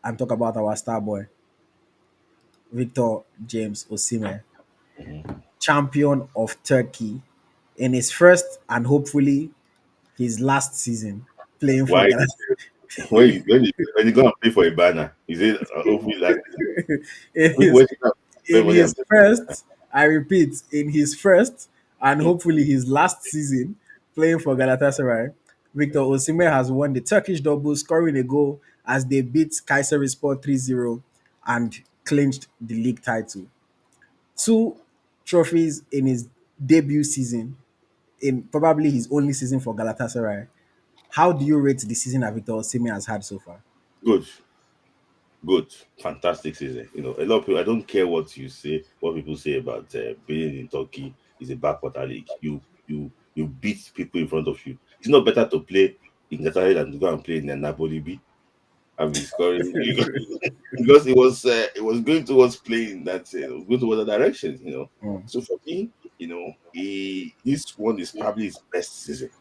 and talk about our star boy, Victor James Osimhen, Mhm. champion of Turkey, in his first and hopefully his last season playing for Why Ghana. when you go and play for a banner, is it hopefully last season? in When his you go and spend in money and his play for a first, I repeat, in his first and banner? hopefully his last season playing for Galatasaray, Victor Osimhen has won the Turkish double, scoring a goal as they beat Kayserispor 3-0 and clinched the league title. Two trophies in his debut season, in probably his only season for Galatasaray. How do you rate the season that Victor Osimhen has had so far? Good, good, fantastic season. A lot of people. I don't care what you say, what people say about being in Turkey is a backwater league. You beat people in front of you. It's not better to play in Qatar than to go and play in the Napoli B. I've been scoring because it was going towards playing that going towards that direction. Mm. So for me, this one is probably his best season,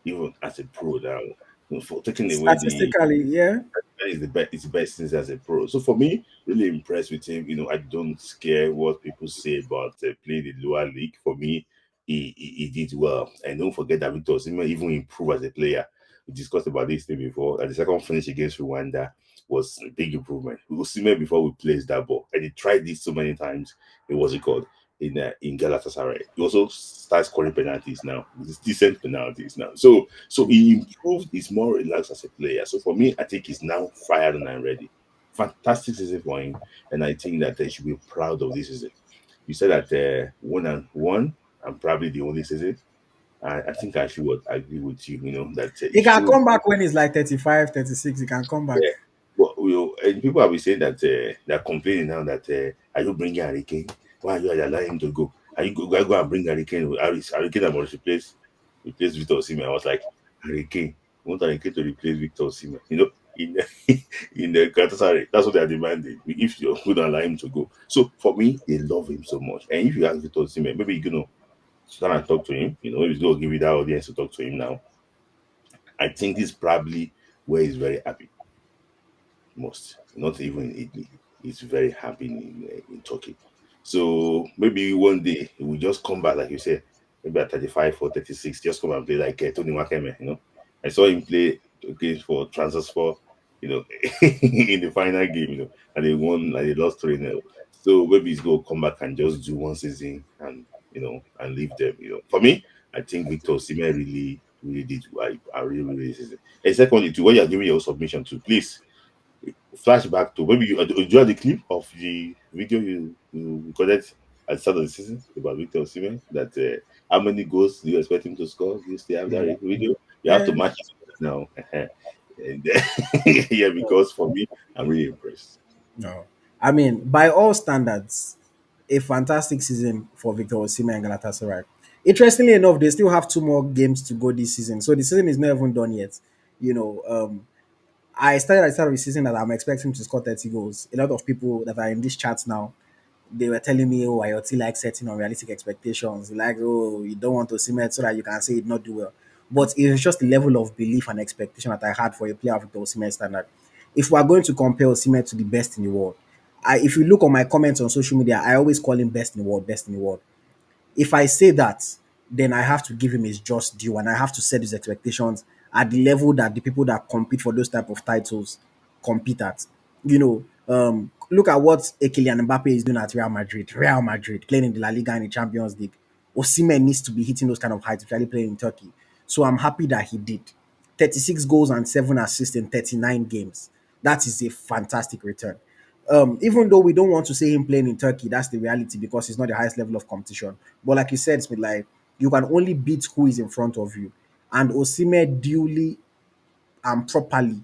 even as a pro now. For taking away the Statistically, yeah. is the best, it's the best since as a pro. So for me, really impressed with him. I don't care what people say about playing the lower league. For me, he did well. And don't forget that Victor Osimhen even improved as a player. We discussed about this thing before. And the second finish against Rwanda was a big improvement. Osimhen before we placed that ball, and he tried this so many times. It was called in Galatasaray. He also starts scoring penalties now. It's decent penalties now. So he improved. He's more relaxed as a player. So for me, I think he's now fired and ready. Fantastic season for him, and I think that they should be proud of this season. You said that 1-1, and probably the only season. I think I should agree with you. That He he can should. come back when he's like 35, 36. He can come back. Yeah. But and people have been saying that they're complaining now that are you bringing Harry Kane? Why are you allowing him to go? Are you go and bring Harry Kane? Harry Kane must replace Victor Osimhen. I was like, Harry Kane, we want Harry Kane to replace Victor Osimhen. In in the Galatasaray, that's what they are demanding. If you would allow him to go, so for me, they love him so much. And if you ask Victor Osimhen, maybe you're gonna sit down and talk to him. Maybe he's gonna give you that audience to talk to him now. I think this is probably where he's very happy most, not even in Italy. He's very happy in Turkey. So maybe one day he will just come back, like you said, maybe at 35 or 36, just come and play like Tony Wakeme. I saw him play against for Transfer, in the final game, and they won, like they lost 3-0. So maybe he's going to come back and just do one season and leave them. For me, I think Victor Osimhen really, really did. I really, really. And secondly, to what you're giving your submission to, please flashback to maybe do you have the clip of the video you recorded at the start of the season about Victor Osimhen that how many goals do you expect him to score? Do you still have Yeah. that video? You have to Yeah. match it now. And yeah, because for me, I'm really impressed. No. I mean, by all standards, a fantastic season for Victor Osimhen and Galatasaray. Interestingly enough, they still have two more games to go this season. So the season is not even done yet. You know, I started at the start of the season that I'm expecting to score 30 goals. A lot of people that are in this chat now, they were telling me, oh, IoT like setting unrealistic expectations. Like, oh, you don't want to see it so that you can say it not do well. But it's just the level of belief and expectation that I had for a player of the Osimhen standard. If we are going to compare Osimhen to the best in the world, if you look on my comments on social media, I always call him best in the world, best in the world. If I say that, then I have to give him his just due and I have to set his expectations at the level that the people that compete for those type of titles compete at. Look at what Kylian Mbappe is doing at Real Madrid. Real Madrid playing in the La Liga and the Champions League. Osimhen needs to be hitting those kind of heights, especially playing in Turkey. So I'm happy that he did. 36 goals and 7 assists in 39 games. That is a fantastic return. Even though we don't want to see him playing in Turkey, that's the reality because it's not the highest level of competition. But like you said, Smith, like you can only beat who is in front of you. And Osimhen duly and properly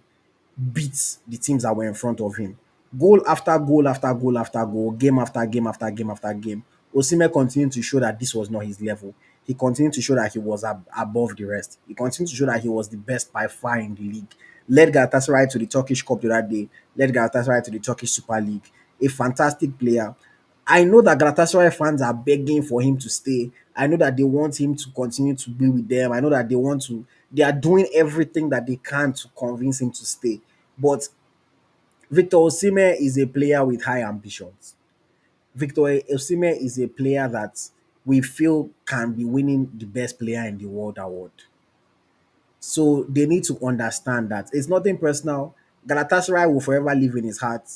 beats the teams that were in front of him. Goal after goal after goal after goal, game after game after game after game. Osimhen continued to show that this was not his level. He continued to show that he was above the rest. He continued to show that he was the best by far in the league. Led Galatasaray to the Turkish Cup the other day. Led Galatasaray to the Turkish Super League. A fantastic player. I know that Galatasaray fans are begging for him to stay. I know that they want him to continue to be with them. I know that they are doing everything that they can to convince him to stay. But Victor Osimhen is a player with high ambitions. Victor Osimhen is a player that we feel can be winning the best player in the world award. So they need to understand that it's nothing personal. Galatasaray will forever live in his heart.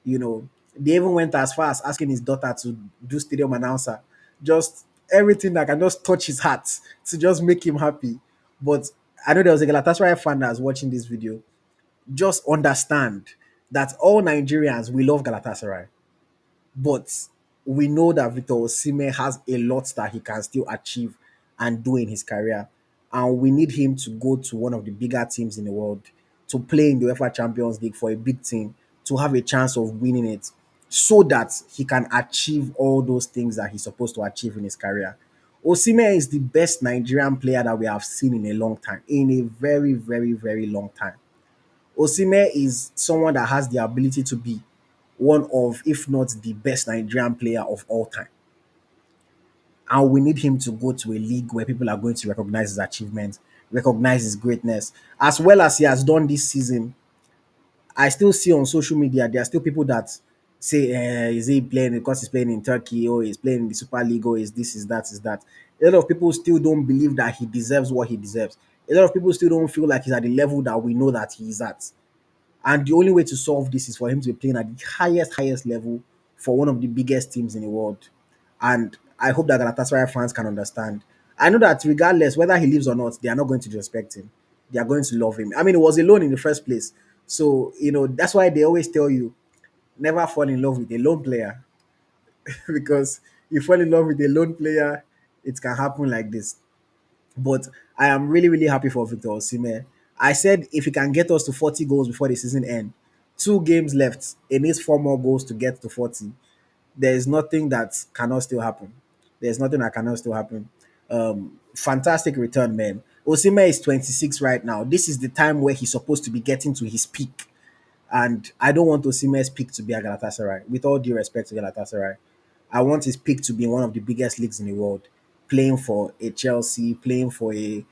You know, they even went as far as asking his daughter to do stadium announcer. Just everything that can just touch his heart to just make him happy. But I know there was a Galatasaray fan that was watching this video. Just understand that all Nigerians, we love Galatasaray. But we know that Victor Osimhen has a lot that he can still achieve and do in his career. And we need him to go to one of the bigger teams in the world, to play in the UEFA Champions League for a big team, to have a chance of winning it, so that he can achieve all those things that he's supposed to achieve in his career. Osimhen is the best Nigerian player that we have seen in a long time, in a very, very, very long time. Osimhen is someone that has the ability to be one of, if not the best Nigerian player of all time. And we need him to go to a league where people are going to recognize his achievements, recognize his greatness, as well as he has done this season. I still see on social media there are still people that say, is he playing because he's playing in Turkey, or he's playing in the Super League, or is this, is that, is that. A lot of people still don't believe that he deserves what he deserves. A lot of people still don't feel like he's at the level that we know that he is at. And the only way to solve this is for him to be playing at the highest level for one of the biggest teams in the world. And I hope that Galatasaray fans can understand. I know that regardless whether he leaves or not, they are not going to disrespect him. They are going to love him. I mean, it was a loan in the first place. So, that's why they always tell you never fall in love with a loan player. Because you fall in love with a loan player, it can happen like this. But I am really, really happy for Victor Osimhen. I said if he can get us to 40 goals before the season end, 2 games left, it needs 4 more goals to get to 40. There is nothing that cannot still happen. There's nothing that cannot still happen. Fantastic return, man. Osimhen is 26 right now. This is the time where he's supposed to be getting to his peak. And I don't want Osimhen's peak to be at Galatasaray. With all due respect to Galatasaray, I want his peak to be in one of the biggest leagues in the world, playing for a Chelsea, playing for a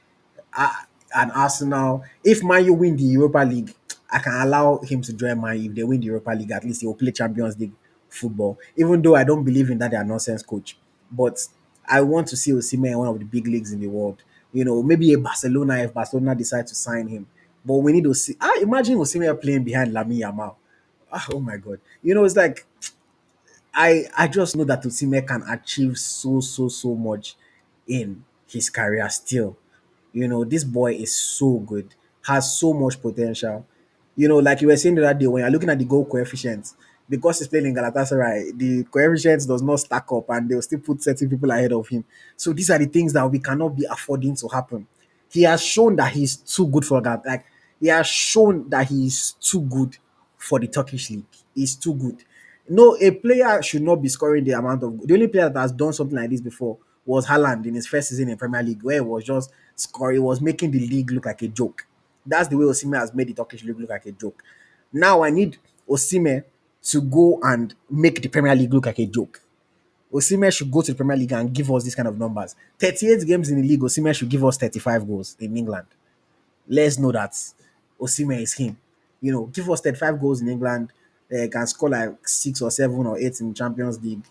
an Arsenal. If Man U win the Europa League, I can allow him to join Man U. If they win the Europa League, at least he will play Champions League football. Even though I don't believe in that, they are nonsense coach. But I want to see Osimhen in one of the big leagues in the world. Maybe a Barcelona if Barcelona decide to sign him. But we need to see. Imagine Osimhen playing behind Lamine Yamal. Oh my god. It's like I just know that Osimhen can achieve so much in his career still. This boy is so good, has so much potential. Like you were saying the other day, when you're looking at the goal coefficient, because he's playing in Galatasaray, the coefficient does not stack up and they'll still put certain people ahead of him. So these are the things that we cannot be affording to happen. He has shown that he's too good for that. Like, he has shown that he's too good for the Turkish league. He's too good. No, a player should not be scoring the amount of. The only player that has done something like this before was Haaland in his first season in Premier League, where it was just scoring, it was making the league look like a joke. That's the way Osimhen has made the Turkish league look like a joke. Now I need Osimhen to go and make the Premier League look like a joke. Osimhen should go to the Premier League and give us these kind of numbers. 38 games in the league, Osimhen should give us 35 goals in England. Let's know that Osimhen is him. Give us 35 goals in England, can score like 6 or 7 or 8 in Champions League.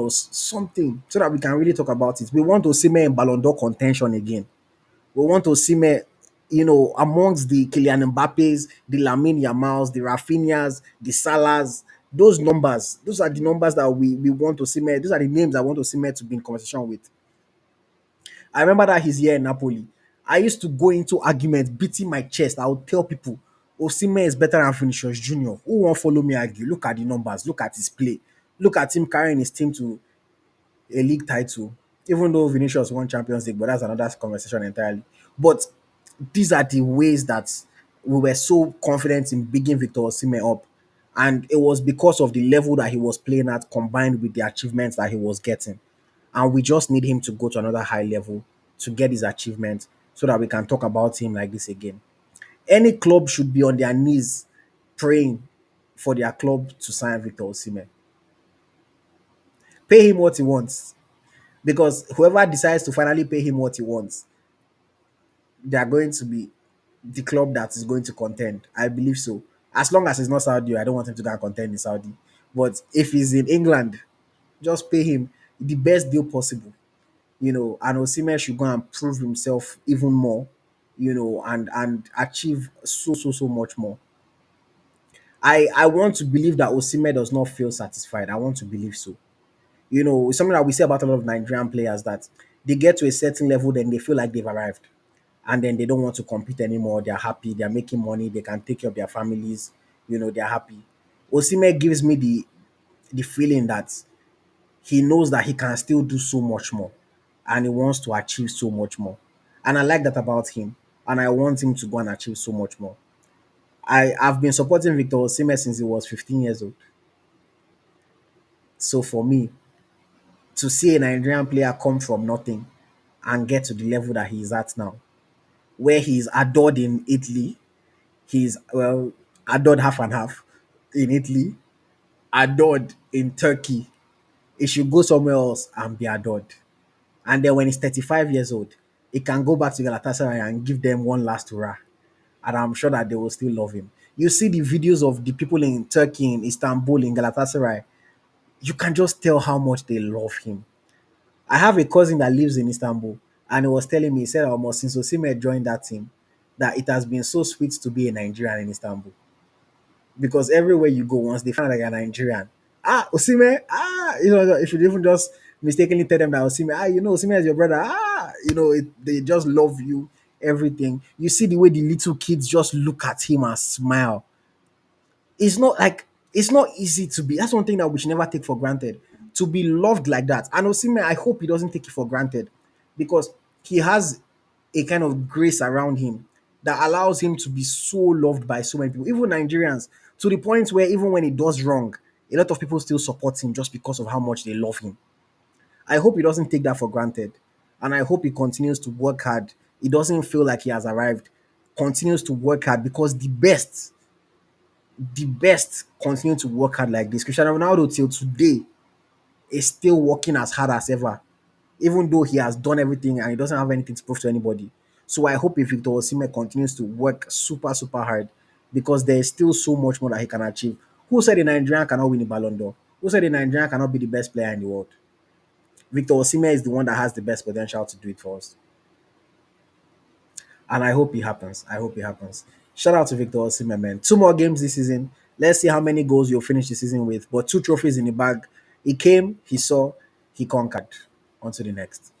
Something so that we can really talk about it. We want Osimhen in Ballon d'Or contention again. We want Osimhen, amongst the Kylian Mbappes, the Lamine Yamals, the Rafinhas, the Salahs. Those are the numbers that we want Osimhen. Those are the names I want Osimhen to be in conversation with. I remember that his year in Napoli. I used to go into arguments, beating my chest. I would tell people, Osimhen is better than Vinicius Junior. Who won't follow me argue? Look at the numbers. Look at his play. Look at him carrying his team to a league title. Even though Vinicius won Champions League, but that's another conversation entirely. But these are the ways that we were so confident in bigging Victor Osimhen up. And it was because of the level that he was playing at combined with the achievements that he was getting. And we just need him to go to another high level to get his achievements so that we can talk about him like this again. Any club should be on their knees praying for their club to sign Victor Osimhen. Pay him what he wants. Because whoever decides to finally pay him what he wants, they are going to be the club that is going to contend. I believe so. As long as it's not Saudi, I don't want him to go and contend in Saudi. But if he's in England, just pay him the best deal possible, and Osimhen should go and prove himself even more, and achieve so much more. I want to believe that Osimhen does not feel satisfied. I want to believe so. It's something that we say about a lot of Nigerian players, that they get to a certain level, then they feel like they've arrived, and then they don't want to compete anymore. They're happy, they're making money, they can take care of their families, they're happy. Osimhen gives me the feeling that he knows that he can still do so much more, and he wants to achieve so much more. And I like that about him, and I want him to go and achieve so much more. I've been supporting Victor Osimhen since he was 15 years old. So for me, to see a Nigerian player come from nothing and get to the level that he is at now, where he's adored in Italy, he's, well, adored half and half in Italy, adored in Turkey. He should go somewhere else and be adored. And then when he's 35 years old, he can go back to Galatasaray and give them one last hurrah. And I'm sure that they will still love him. You see the videos of the people in Turkey, in Istanbul, in Galatasaray, you can just tell how much they love him. I have a cousin that lives in Istanbul, and he was telling me, he said, almost since Osimhen joined that team, that it has been so sweet to be a Nigerian in Istanbul. Because everywhere you go, once they find out that you're Nigerian, Osimhen, if you even just mistakenly tell them that Osimhen, Osimhen is your brother, they just love you, everything. You see the way the little kids just look at him and smile. It's not easy to be. That's one thing that we should never take for granted. To be loved like that. And Osimhen, I hope he doesn't take it for granted, because he has a kind of grace around him that allows him to be so loved by so many people, even Nigerians, to the point where even when he does wrong, a lot of people still support him just because of how much they love him. I hope he doesn't take that for granted. And I hope he continues to work hard. He doesn't feel like he has arrived. Continues to work hard, because the best continue to work hard like this. Cristiano Ronaldo till today is still working as hard as ever, even though he has done everything and he doesn't have anything to prove to anybody. So I hope if Victor Osimhen continues to work super hard, because there is still so much more that he can achieve. Who said a Nigerian cannot win a Ballon d'Or? Who said a Nigerian cannot be the best player in the world? Victor Osimhen is the one that has the best potential to do it for us. And I hope it happens. I hope it happens. Shout out to Victor Osimhen, man. Two more games this season. Let's see how many goals you'll finish the season with. But two trophies in the bag. He came, he saw, he conquered. On to the next.